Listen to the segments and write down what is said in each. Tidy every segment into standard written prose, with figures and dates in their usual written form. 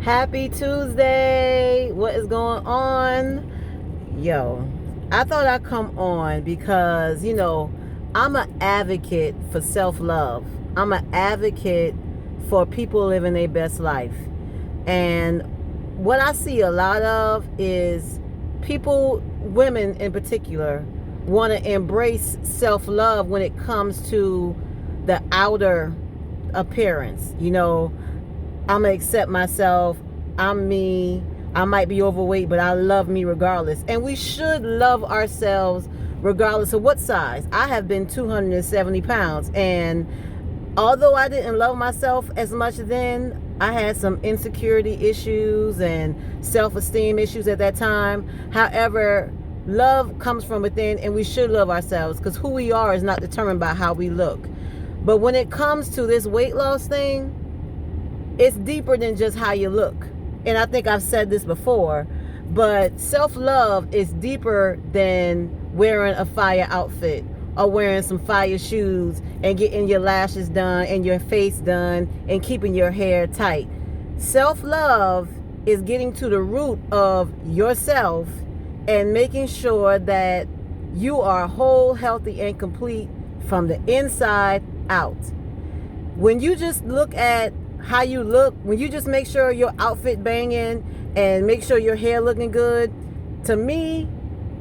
Happy Tuesday. What is going on? Yo, I thought I'd come on because, I'm an advocate for self-love. I'm an advocate for people living their best life. And what I see a lot of is people, women in particular, want to embrace self-love when it comes to the outer appearance. I'm going to accept myself. I'm me. I might be overweight, but I love me regardless. And we should love ourselves regardless of what size. I have been 270 pounds. And although I didn't love myself as much then, I had some insecurity issues and self-esteem issues at that time. However, love comes from within, and we should love ourselves because who we are is not determined by how we look. But when it comes to this weight loss thing, it's deeper than just how you look. And I think I've said this before, but self-love is deeper than wearing a fire outfit or wearing some fire shoes and getting your lashes done and your face done and keeping your hair tight. Self-love is getting to the root of yourself and making sure that you are whole, healthy, and complete from the inside out. When you just look at how you look, when you just make sure your outfit banging and make sure your hair looking good, to me,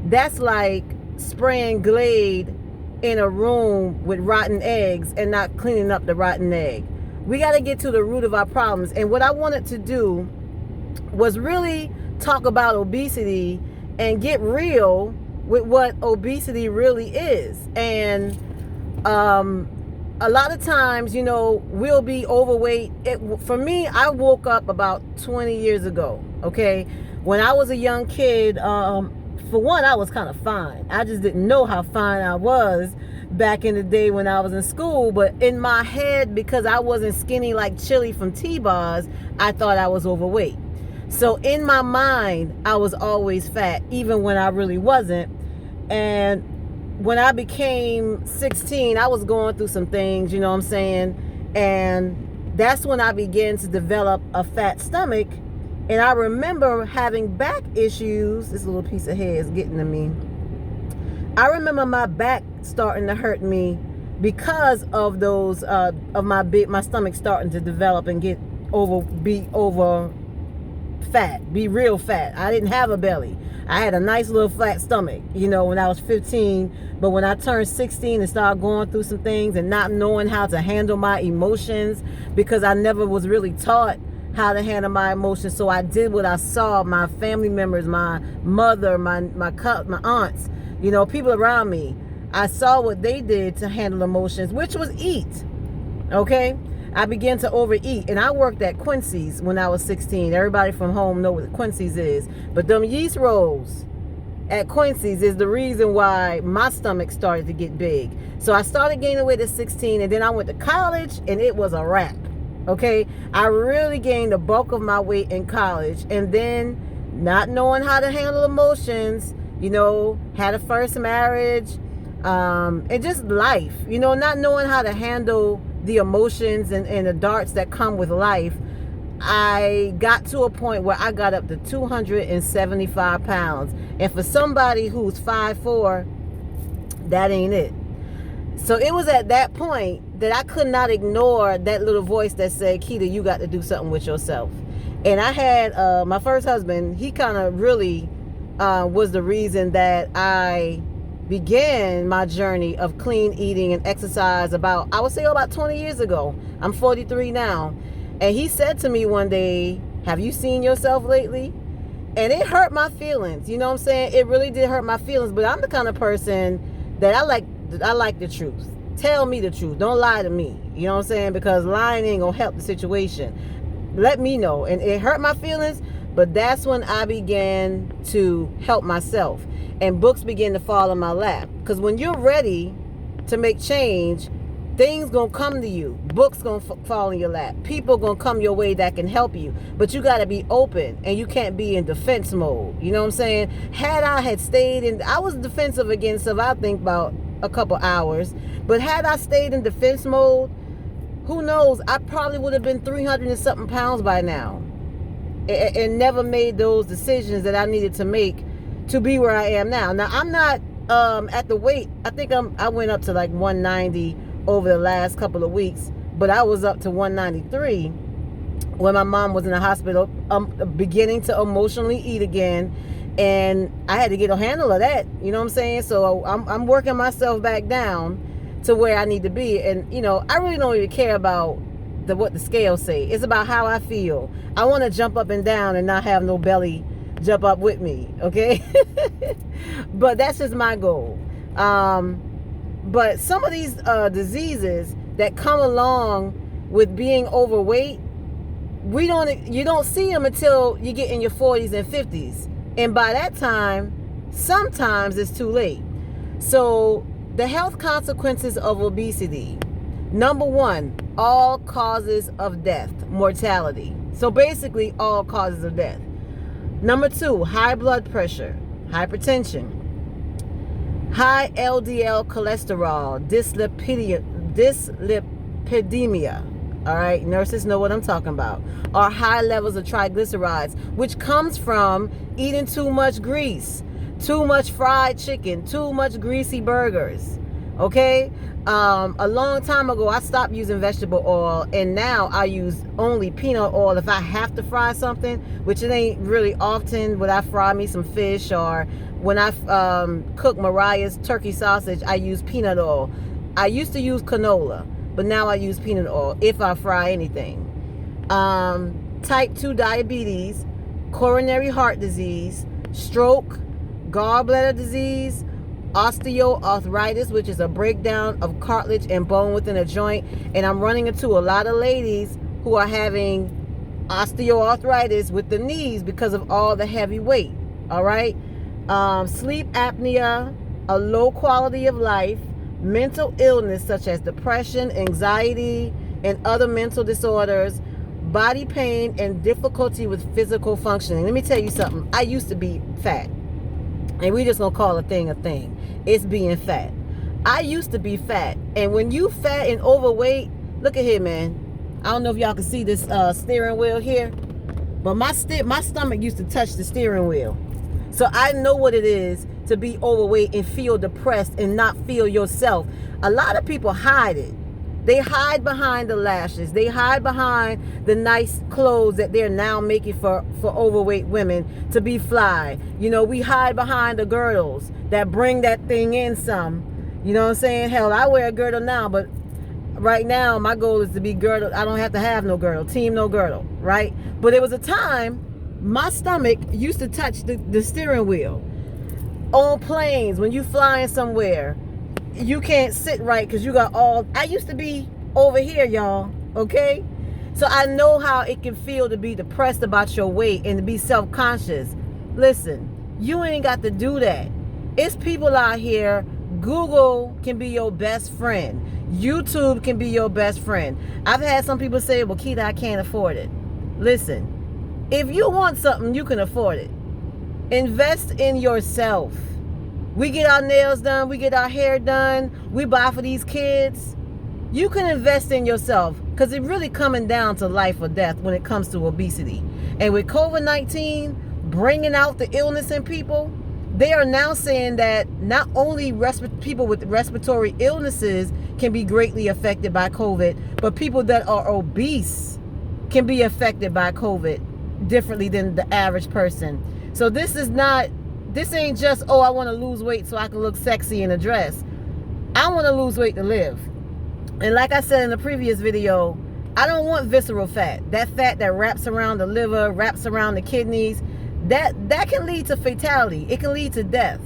that's like spraying Glade in a room with rotten eggs and not cleaning up the rotten egg. We got to get to the root of our problems. And what I wanted to do was really talk about obesity and get real with what obesity really is. And a lot of times, we'll be overweight. For me, I woke up about 20 years ago, okay? When I was a young kid, for one, I was kind of fine. I just didn't know how fine I was back in the day when I was in school. But in my head, because I wasn't skinny like Chili from T-Bars, I thought I was overweight. So in my mind, I was always fat, even when I really wasn't. And when I became 16, I was going through some things, you know what I'm saying? And that's when I began to develop a fat stomach. And I remember having back issues. This little piece of hair is getting to me. I remember my back starting to hurt me because of those, of my stomach starting to develop and be over fat, be real fat. I didn't have a belly. I had a nice little flat stomach, when I was 15. But when I turned 16 and started going through some things and not knowing how to handle my emotions, because I never was really taught how to handle my emotions. So I did what I saw my family members, my mother, my aunts, people around me. I saw what they did to handle emotions, which was eat. Okay? I began to overeat, and I worked at Quincy's when I was 16. Everybody from home know what Quincy's is. But them yeast rolls at Quincy's is the reason why my stomach started to get big. So I started gaining weight at 16, and then I went to college, and it was a wrap. Okay? I really gained the bulk of my weight in college, and then not knowing how to handle emotions, had a first marriage, and just life, not knowing how to handle the emotions and the darts that come with life. I got to a point where I got up to 275 pounds. And for somebody who's 5'4", that ain't it. So it was at that point that I could not ignore that little voice that said, Keita, you got to do something with yourself. And I had my first husband, he kind of really was the reason that I began my journey of clean eating and exercise about 20 years ago. I'm 43 now. And he said to me one day, have you seen yourself lately? And it hurt my feelings. You know what I'm saying? It really did hurt my feelings. But I'm the kind of person that I like the truth. Tell me the truth. Don't lie to me. You know what I'm saying? Because lying ain't gonna help the situation. Let me know. And it hurt my feelings. But that's when I began to help myself. And books begin to fall in my lap. Because when you're ready to make change, things gonna come to you. Books gonna fall in your lap. People gonna come your way that can help you. But you gotta be open, and you can't be in defense mode. You know what I'm saying? I was defensive against stuff, I think about a couple hours. But had I stayed in defense mode, who knows? I probably would have been 300 and something pounds by now. and never made those decisions that I needed to make to be where I am now. Now, I'm not at the weight. I think I went up to like 190 over the last couple of weeks, but I was up to 193 when my mom was in the hospital, beginning to emotionally eat again, and I had to get a handle of that. You know what I'm saying? So I'm working myself back down to where I need to be. And you know, I really don't even care about what the scales say. It's about how I feel. I want to jump up and down and not have no belly jump up with me, okay? But that's just my goal. But some of these diseases that come along with being overweight, you don't see them until you get in your 40s and 50s. And by that time, sometimes it's too late. So the health consequences of obesity. Number one, all causes of death, mortality. So basically all causes of death. Number two, high blood pressure, hypertension, high LDL cholesterol, dyslipidemia. All right, nurses know what I'm talking about. Or high levels of triglycerides, which comes from eating too much grease, too much fried chicken, too much greasy burgers. Okay? A long time ago, I stopped using vegetable oil, and now I use only peanut oil if I have to fry something, which it ain't really often. When I fry me some fish, or when I cook Mariah's turkey sausage, I use peanut oil. I used to use canola, but now I use peanut oil if I fry anything. Type 2 diabetes, coronary heart disease, stroke, gallbladder disease, osteoarthritis, which is a breakdown of cartilage and bone within a joint. And I'm running into a lot of ladies who are having osteoarthritis with the knees because of all the heavy weight. All right. Sleep apnea, a low quality of life, mental illness such as depression, anxiety, and other mental disorders, body pain, and difficulty with physical functioning. Let me tell you something. I used to be fat. And we just gonna call a thing a thing. It's being fat. I used to be fat. And when you fat and overweight, look at here, man. I don't know if y'all can see this steering wheel here, but my stomach used to touch the steering wheel. So I know what it is to be overweight and feel depressed and not feel yourself. A lot of people hide it. They hide behind the lashes. They hide behind the nice clothes that they're now making for overweight women to be fly. You know, we hide behind the girdles that bring that thing in some. You know what I'm saying? Hell, I wear a girdle now, but right now my goal is to be girdle. I don't have to have no girdle. Team no girdle, right? But there was a time my stomach used to touch the steering wheel. On planes, when you flying somewhere, you can't sit right because you got all. I used to be over here, y'all. Okay, so I know how it can feel to be depressed about your weight and to be self-conscious. Listen, you ain't got to do that. It's people out here. Google can be your best friend. YouTube can be your best friend. I've had some people say, well, Keita, I can't afford it. Listen, if you want something, you can afford it. Invest in yourself. We get our nails done, we get our hair done, we buy for these kids. You can invest in yourself, because it's really coming down to life or death when it comes to obesity. And with COVID-19 bringing out the illness in people, they are now saying that not only people with respiratory illnesses can be greatly affected by COVID, but people that are obese can be affected by COVID differently than the average person. So this ain't just, oh, I want to lose weight so I can look sexy in a dress. I want to lose weight to live. And like I said in the previous video, I don't want visceral fat. That fat that wraps around the liver, wraps around the kidneys, that can lead to fatality. It can lead to death.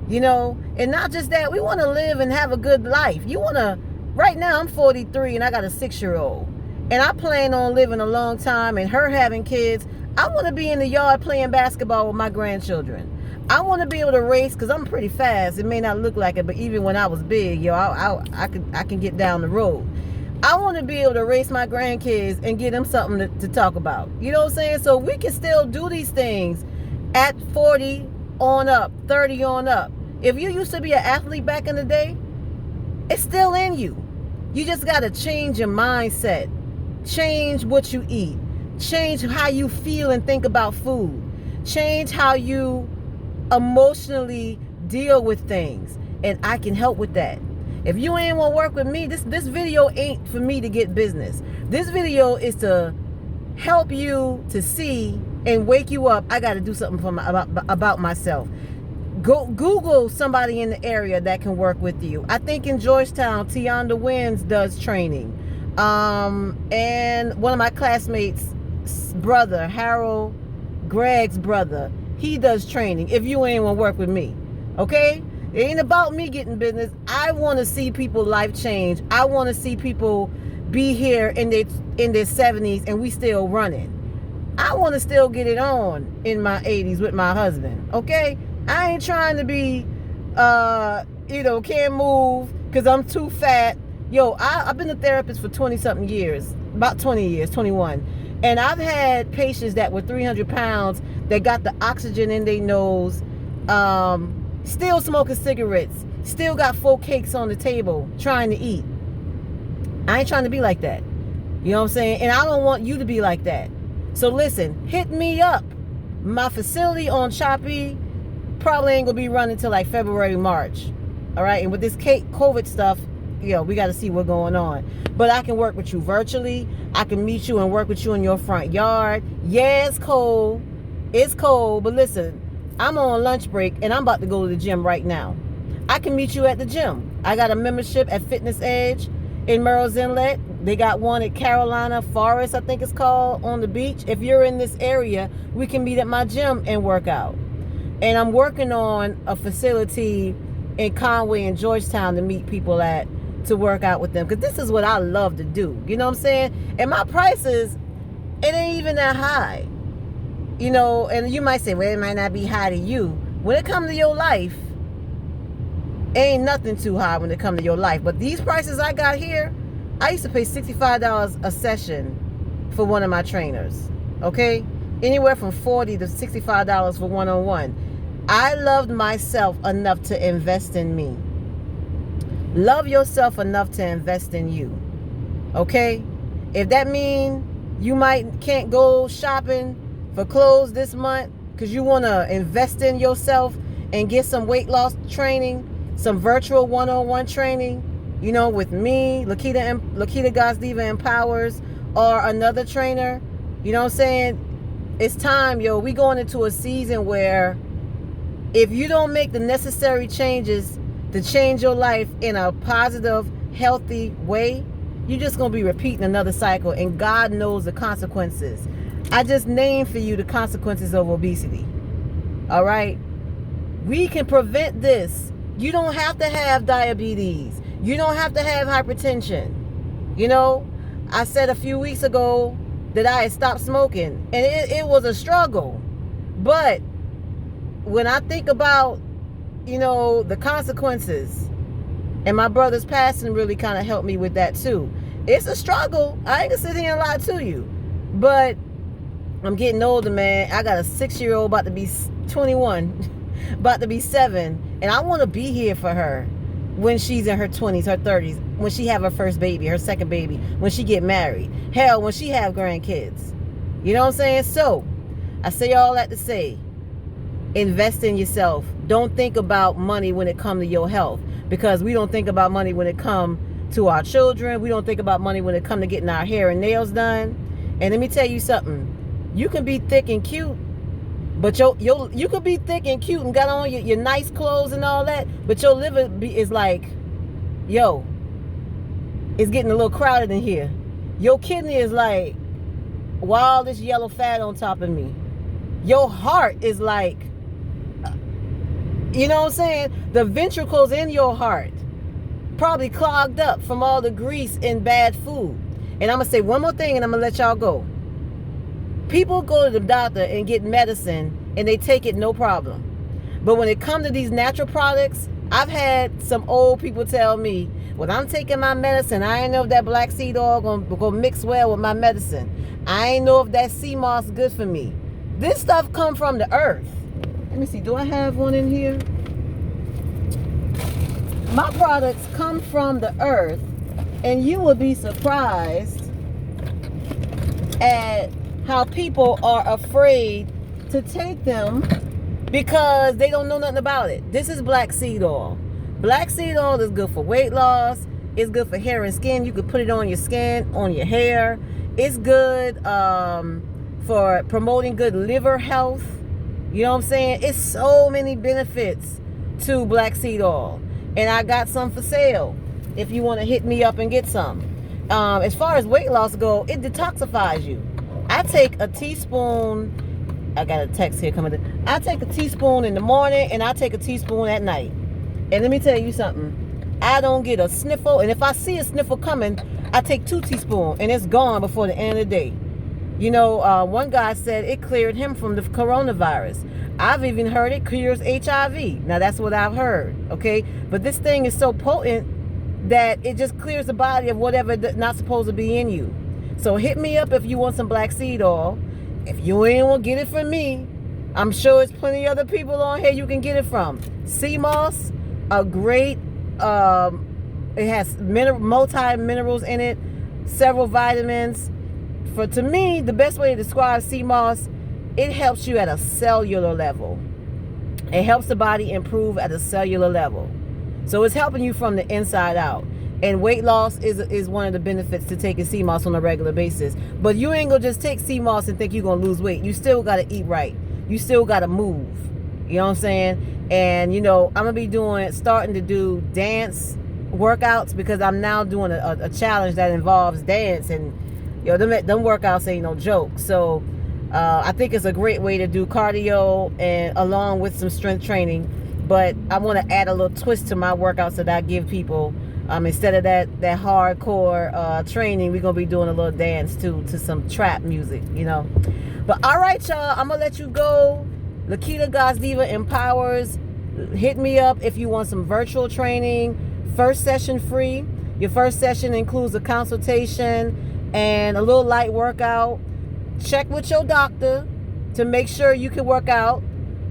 You know, and not just that, we want to live and have a good life. Right now I'm 43 and I got a 6-year-old. And I plan on living a long time and her having kids. I want to be in the yard playing basketball with my grandchildren. I want to be able to race because I'm pretty fast. It may not look like it, but even when I was big, I can get down the road. I want to be able to race my grandkids and give them something to talk about. You know what I'm saying? So we can still do these things at 40 on up, 30 on up. If you used to be an athlete back in the day, it's still in you. You just got to change your mindset. Change what you eat. Change how you feel and think about food. Change how you emotionally deal with things. And I can help with that. If you ain't want to work with me, this video ain't for me to get business. This video is to help you to see and wake you up. I got to do something for about myself. Go Google somebody in the area that can work with you. I think in Georgetown, WANNS does training. And one of my classmates' brother, Harold Greg's brother, he does training. If you ain't want to work with me, okay? It ain't about me getting business. I want to see people life change. I want to see people be here in their 70s and we still running. I want to still get it on in my 80s with my husband, okay? I ain't trying to be, can't move because I'm too fat. Yo, I've been a therapist for 20-something years, about 20 years, 21. And I've had patients that were 300 pounds that got the oxygen in their nose, still smoking cigarettes, still got 4 cakes on the table trying to eat. I ain't trying to be like that. You know what I'm saying? And I don't want you to be like that. So listen, hit me up. My facility on Choppy probably ain't gonna be running till like February, March. All right, and with this COVID stuff, we got to see what's going on. But I can work with you virtually. I can meet you and work with you in your front yard. Yeah, it's cold. It's cold, but listen, I'm on lunch break and I'm about to go to the gym right now. I can meet you at the gym. I got a membership at Fitness Edge in Merrill's Inlet. They got one at Carolina Forest, I think it's called, on the beach. If you're in this area, we can meet at my gym and work out. And I'm working on a facility in Conway and Georgetown to meet people at, to work out with them, because this is what I love to do. You know what I'm saying? And my prices, it ain't even that high. And you might say, well, it might not be high to you. When it comes to your life, ain't nothing too high when it comes to your life. But these prices I got here, I used to pay $65 a session for one of my trainers. Okay? Anywhere from $40 to $65 for one-on-one. I loved myself enough to invest in me. Love yourself enough to invest in you. Okay? If that means you can't go shopping for clothes this month because you want to invest in yourself and get some weight loss training, some virtual one-on-one training, with me, Lakeeta Godsdiva Empowers, or another trainer, you know what I'm saying? It's time, we going into a season where if you don't make the necessary changes to change your life in a positive, healthy way, you're just going to be repeating another cycle, and God knows the consequences. I just named for you the consequences of obesity. All right? We can prevent this. You don't have to have diabetes. You don't have to have hypertension. I said a few weeks ago that I had stopped smoking, and it was a struggle. But when I think about, the consequences, and my brother's passing really kind of helped me with that too. It's a struggle. I ain't gonna sit here and lie to you. But I'm getting older, man. I got a 6-year-old about to be 21, about to be 7. And I want to be here for her when she's in her 20s, her 30s, when she have her first baby, her second baby, when she get married. Hell, when she have grandkids. You know what I'm saying? So, I say all that to say, invest in yourself. Don't think about money when it comes to your health, because we don't think about money when it comes to our children. We don't think about money when it comes to getting our hair and nails done. And let me tell you something. You can be thick and cute, but you could be thick and cute and got on your nice clothes and all that, but your liver is like, it's getting a little crowded in here. Your kidney is like, why all this yellow fat on top of me? Your heart is like, you know what I'm saying? The ventricles in your heart probably clogged up from all the grease and bad food. And I'm going to say one more thing and I'm going to let y'all go. People go to the doctor and get medicine and they take it no problem. But when it comes to these natural products, I've had some old people tell me, when I'm taking my medicine, I ain't know if that black seed oil gonna mix well with my medicine. I ain't know if that sea moss is good for me. This stuff come from the earth. Let me see, do I have one in here? My products come from the earth, and you will be surprised at how people are afraid to take them because they don't know nothing about it. This is black seed oil. Black seed oil is good for weight loss. It's good for hair and skin. You could put it on your skin, on your hair. It's good for promoting good liver health. You know what I'm saying? It's so many benefits to black seed oil. And I got some for sale if you want to hit me up and get some. As far as weight loss go, it detoxifies you. I take a teaspoon. I got a text here coming in. I take a teaspoon in the morning and I take a teaspoon at night. And let me tell you something. I don't get a sniffle. And if I see a sniffle coming, I take 2 teaspoons and it's gone before the end of the day. You know, one guy said it cleared him from the coronavirus. I've even heard it cures HIV. Now, that's what I've heard, okay? But this thing is so potent that it just clears the body of whatever not supposed to be in you. So hit me up if you want some black seed oil. If you ain't want to get it from me, I'm sure there's plenty of other people on here you can get it from. Sea moss, a great, it has multi-minerals in it, several vitamins. To me, the best way to describe sea moss, it helps you at a cellular level. It helps the body improve at a cellular level. So it's helping you from the inside out. And weight loss is one of the benefits to taking sea moss on a regular basis. But you ain't gonna just take sea moss and think you're gonna lose weight. You still gotta eat right. You still gotta move. You know what I'm saying? And you know, I'm gonna be starting to do dance workouts because I'm now doing a challenge that involves dance, and you know, them workouts ain't no joke. So I think it's a great way to do cardio and along with some strength training. But I want to add a little twist to my workouts that I give people. Instead of that hardcore training, we're gonna be doing a little dance too, to some trap music, you know. But all right, y'all, I'm gonna let you go. Lakeeta Godsdiva Empowers. Hit me up if you want some virtual training. First session free. Your first session includes a consultation and a little light workout. Check with your doctor to make sure you can work out.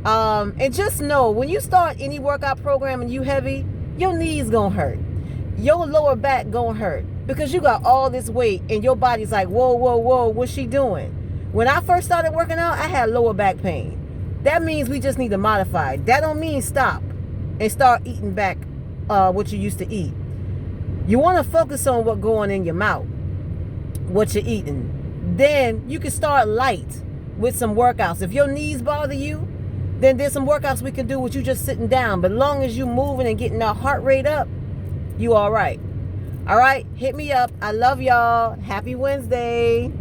And just know, when you start any workout program and you heavy, your knees gonna hurt. Your lower back gonna hurt because you got all this weight and your body's like, whoa, whoa, whoa, what's she doing? When I first started working out, I had lower back pain. That means we just need to modify. That don't mean stop and start eating back what you used to eat. You want to focus on what's going in your mouth, what you're eating. Then you can start light with some workouts. If your knees bother you, then there's some workouts we can do with you just sitting down. But as long as you moving and getting that heart rate up, you all right. All right, hit me up. I love y'all. Happy Wednesday.